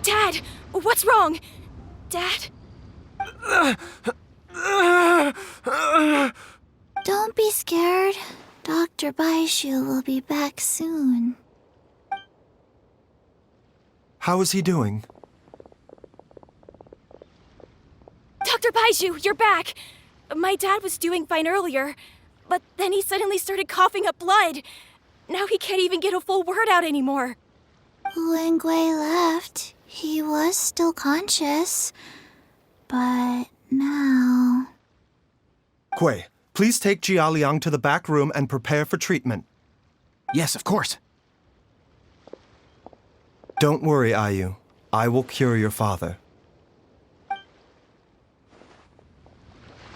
Dad! What's wrong? Dad? Don't be scared. Dr. Baizhu will be back soon. How is he doing? Dr. Baizhu, you're back! My dad was doing fine earlier, but then he suddenly started coughing up blood. Now he can't even get a full word out anymore. When Gui left, he was still conscious. But now... Gui, please take Jialiang to the back room and prepare for treatment. Yes, of course. Don't worry, Ayu. I will cure your father.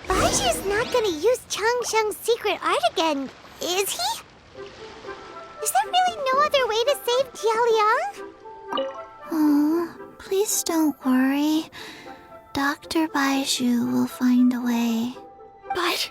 Baizhu's not gonna use Changsheng's secret art again, is he? Is there really no other way to save Jialiang? Oh, please don't worry. Dr. Baizhu will find a way. But...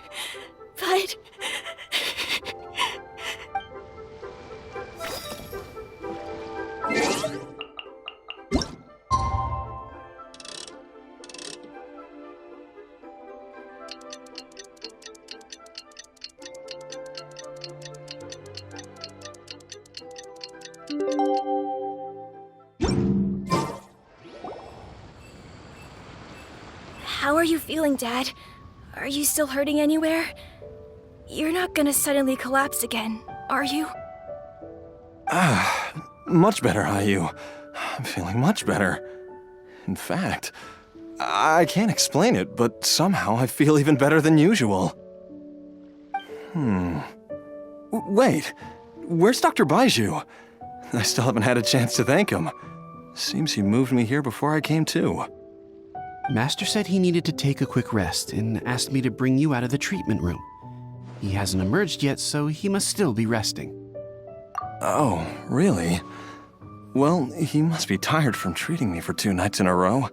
How are you feeling, Dad? Are you still hurting anywhere? You're not gonna suddenly collapse again, are you? Much better, Ayu. I'm feeling much better. In fact, I can't explain it, but somehow I feel even better than usual. Wait, where's Dr. Baizhu? I still haven't had a chance to thank him. Seems he moved me here before I came to. Master said he needed to take a quick rest and asked me to bring you out of the treatment room. He hasn't emerged yet, so he must still be resting. Oh, really? Well, he must be tired from treating me for 2 nights in a row.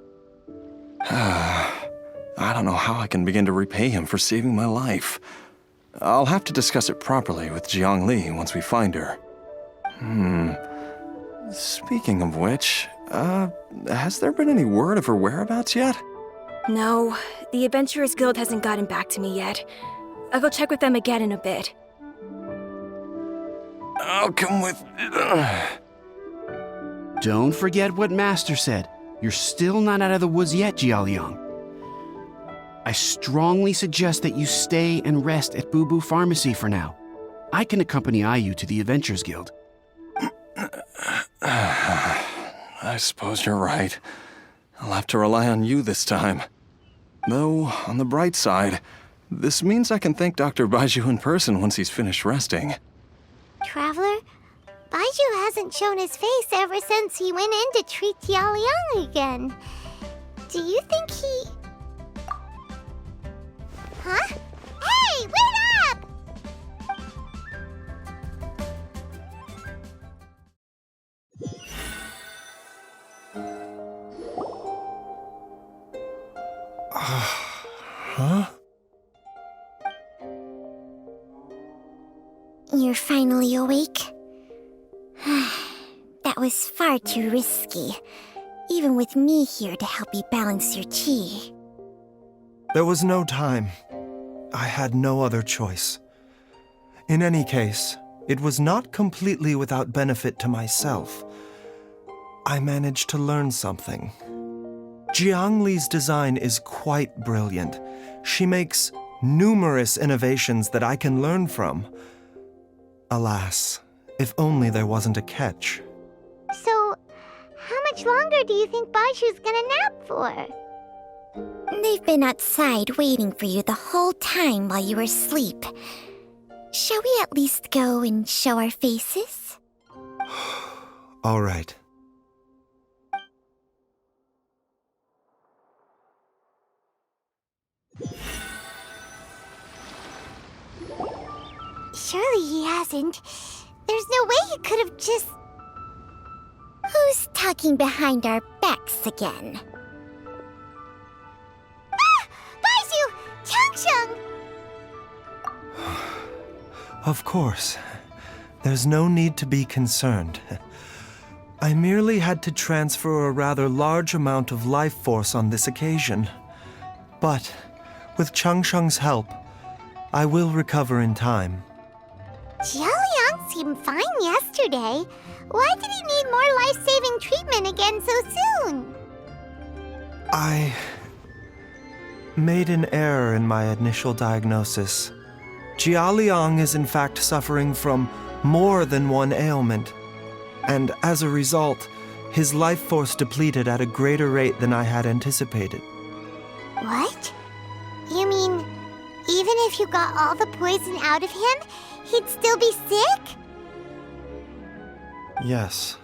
I don't know how I can begin to repay him for saving my life. I'll have to discuss it properly with Jiangli once we find her. Speaking of which, has there been any word of her whereabouts yet? No, the Adventurers Guild hasn't gotten back to me yet. I'll go check with them again in a bit. I'll come with... Don't forget what Master said. You're still not out of the woods yet, Jialiang. I strongly suggest that you stay and rest at Boo Boo Pharmacy for now. I can accompany Ayu to the Adventurers Guild. I suppose you're right. I'll have to rely on you this time. Though, on the bright side, this means I can thank Dr. Baizhu in person once he's finished resting. Traveler, Baizhu hasn't shown his face ever since he went in to treat Jialiang again. Do you think he... Huh? Hey, wait up! Huh? You're finally awake? That was far too risky, even with me here to help you balance your chi. There was no time. I had no other choice. In any case, it was not completely without benefit to myself. I managed to learn something. Jiangli's design is quite brilliant. She makes numerous innovations that I can learn from. Alas, if only there wasn't a catch. So, how much longer do you think Baizhu's gonna nap for? They've been outside waiting for you the whole time while you were asleep. Shall we at least go and show our faces? All right. Surely he hasn't. There's no way he could have just... Who's talking behind our backs again? Ah! Baizhu! Changsheng! Of course. There's no need to be concerned. I merely had to transfer a rather large amount of life force on this occasion. But, with Changsheng's help, I will recover in time. Jialiang seemed fine yesterday. Why did he need more life-saving treatment again so soon? I made an error in my initial diagnosis. Jialiang is in fact suffering from more than one ailment, and as a result, his life force depleted at a greater rate than I had anticipated. What? You mean, even if you got all the poison out of him, he'd still be sick? Yes.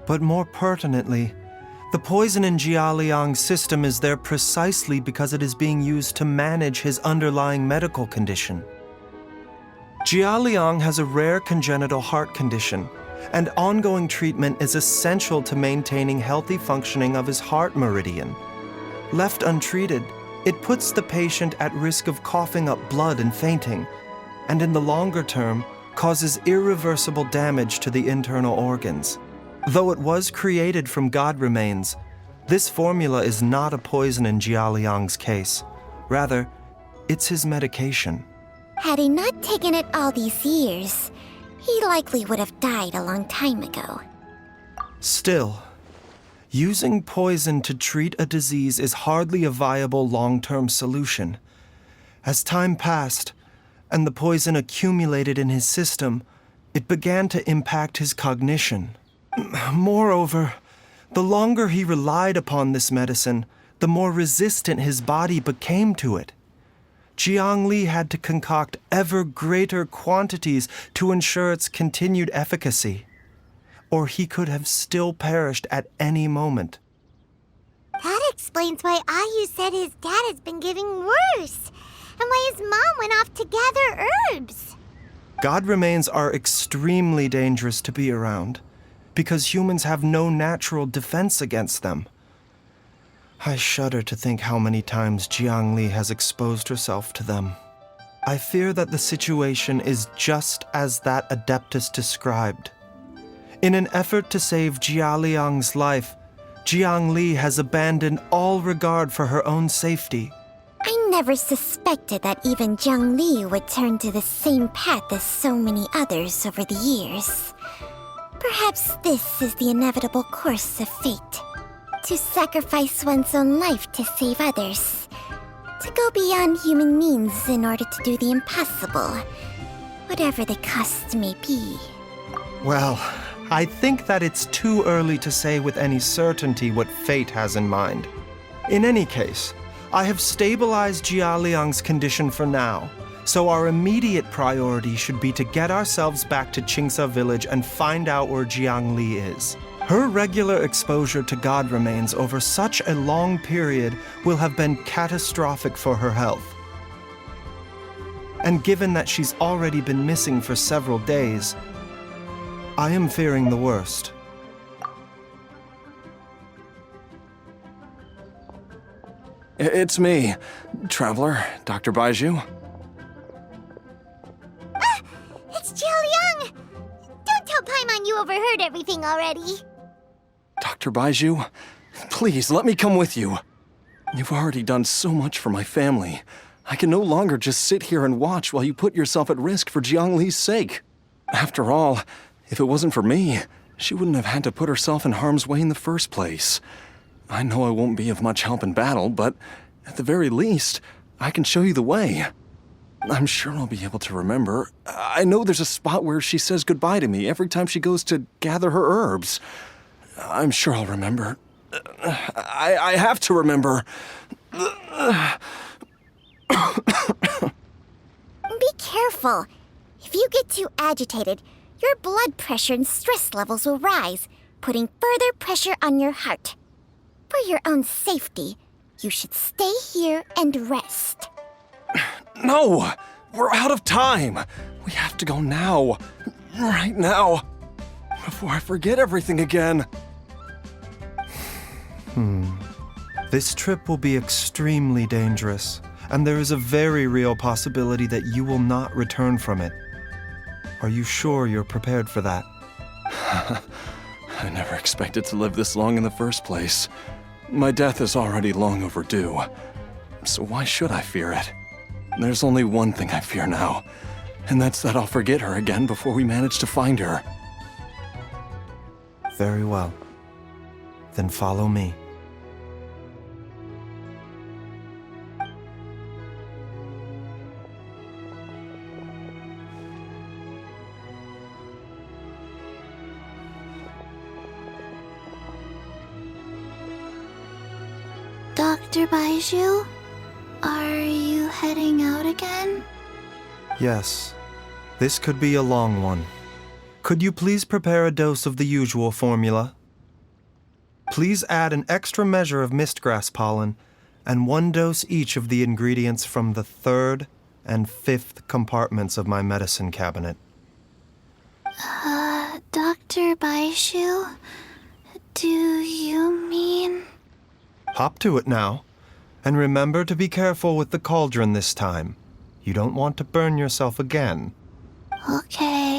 But more pertinently, the poison in Jialiang's system is there precisely because it is being used to manage his underlying medical condition. Jialiang has a rare congenital heart condition, and ongoing treatment is essential to maintaining healthy functioning of his heart meridian. Left untreated, it puts the patient at risk of coughing up blood and fainting, and in the longer term, causes irreversible damage to the internal organs. Though it was created from god remains, this formula is not a poison in Jialiang's case. Rather, it's his medication. Had he not taken it all these years, he likely would have died a long time ago. Still, using poison to treat a disease is hardly a viable long-term solution. As time passed, and the poison accumulated in his system, it began to impact his cognition. Moreover, the longer he relied upon this medicine, the more resistant his body became to it. Jiang Li had to concoct ever greater quantities to ensure its continued efficacy, or he could have still perished at any moment. That explains why Ayu said his dad has been getting worse, and why his mom went off to gather herbs. God remains are extremely dangerous to be around, because humans have no natural defense against them. I shudder to think how many times Jiang Li has exposed herself to them. I fear that the situation is just as that Adeptus described. In an effort to save Jialiang's life, Jiang Li has abandoned all regard for her own safety. I never suspected that even Jiang Li would turn to the same path as so many others over the years. Perhaps this is the inevitable course of fate. To sacrifice one's own life to save others. To go beyond human means in order to do the impossible. Whatever the cost may be. Well, I think that it's too early to say with any certainty what fate has in mind. In any case, I have stabilized Jialiang's condition for now, so our immediate priority should be to get ourselves back to Qingsa village and find out where Jiang Li is. Her regular exposure to god remains over such a long period will have been catastrophic for her health. And given that she's already been missing for several days, I am fearing the worst. It's me, Traveler, Dr. Baizhu. It's Jialiang! Don't tell Paimon you overheard everything already. Dr. Baizhu, please let me come with you. You've already done so much for my family. I can no longer just sit here and watch while you put yourself at risk for Jiang Li's sake. After all, if it wasn't for me, she wouldn't have had to put herself in harm's way in the first place. I know I won't be of much help in battle, but at the very least, I can show you the way. I'm sure I'll be able to remember. I know there's a spot where she says goodbye to me every time she goes to gather her herbs. I'm sure I'll remember. I have to remember. Be careful. If you get too agitated, your blood pressure and stress levels will rise, putting further pressure on your heart. For your own safety, you should stay here and rest. No! We're out of time! We have to go now. Right now. Before I forget everything again. This trip will be extremely dangerous, and there is a very real possibility that you will not return from it. Are you sure you're prepared for that? I never expected to live this long in the first place. My death is already long overdue. So why should I fear it? There's only one thing I fear now, and that's that I'll forget her again before we manage to find her. Very well. Then follow me. Dr. Baizhu, are you heading out again? Yes. This could be a long one. Could you please prepare a dose of the usual formula? Please add an extra measure of mistgrass pollen and 1 dose each of the ingredients from the 3rd and 5th compartments of my medicine cabinet. Dr. Baizhu, do you mean... Hop to it now. And remember to be careful with the cauldron this time. You don't want to burn yourself again. Okay.